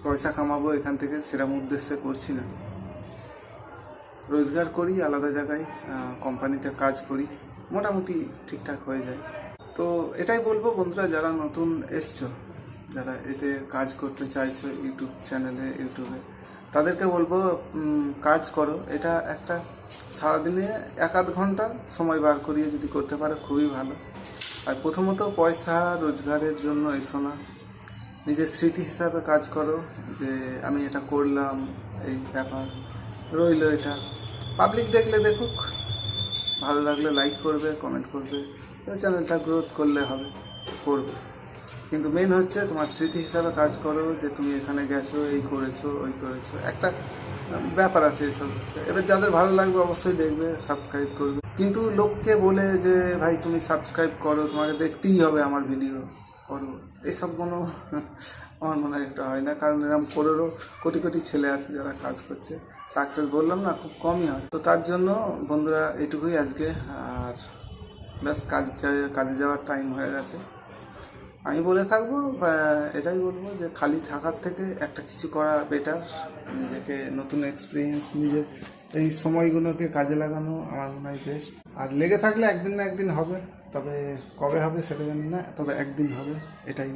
পয়সা কামাবো এখান থেকে সেরকম উদ্দেশ্যে করছি না। রোজগার করি আলাদা জায়গায়, কোম্পানিতে কাজ করি, মোটামুটি ঠিকঠাক হয়ে যায়। তো এটাই বলবো বন্ধুরা, যারা নতুন এসছো, যারা এতে কাজ করতে চাইছো ইউটিউব চ্যানেলে, ইউটিউবে, তাদেরকে বলবো কাজ করো। এটা একটা সারাদিনে 1-8 ঘন্টা সময় বার করিয়ে যদি করতে পারো খুবই ভালো। আর প্রথমত পয়সা রোজগারের জন্য এসো না, নিজের স্মৃতি হিসাবে কাজ করো যে আমি এটা করলাম, এই ব্যাপার রইলো। এটা পাবলিক দেখলে দেখুক, ভালো লাগলে লাইক করবে, কমেন্ট করবে, চ্যানেলটা গ্রোথ করলে হবে, করবে। কিন্তু মেন হচ্ছে তোমার স্মৃতি হিসাবে কাজ করো, যে তুমি এখানে গেছো, এই করেছো, ওই করেছো, একটা ব্যাপার আছে এসব। এবার যাদের ভালো লাগবে অবশ্যই দেখবে, সাবস্ক্রাইব করবে। কিন্তু লোককে বলে যে ভাই তুমি সাবস্ক্রাইব করো, তোমাকে দেখতেই হবে আমার ভিডিও করো, এইসব কোনো আমার মনে হয় একটা হয় না। কারণ এরকম করেও কোটি কোটি ছেলে আছে যারা কাজ করছে, সাকসেস বললাম না খুব কমই হয়। তো তার জন্য বন্ধুরা এটুকুই আজকে। আর ব্যাস কাজে যাওয়ার টাইম হয়ে গেছে। আমি বলে থাকবো, এটাই বলবো যে খালি থাকার থেকে একটা কিছু করা বেটার। নিজেকে নতুন এক্সপিরিয়েন্স, নিজের এই সময়গুলোকে কাজে লাগানো আমার মনে হয় বেস্ট। আর লেগে থাকলে একদিন না একদিন হবে, তবে কবে হবে সেটা জানি না, তবে একদিন হবে, এটাই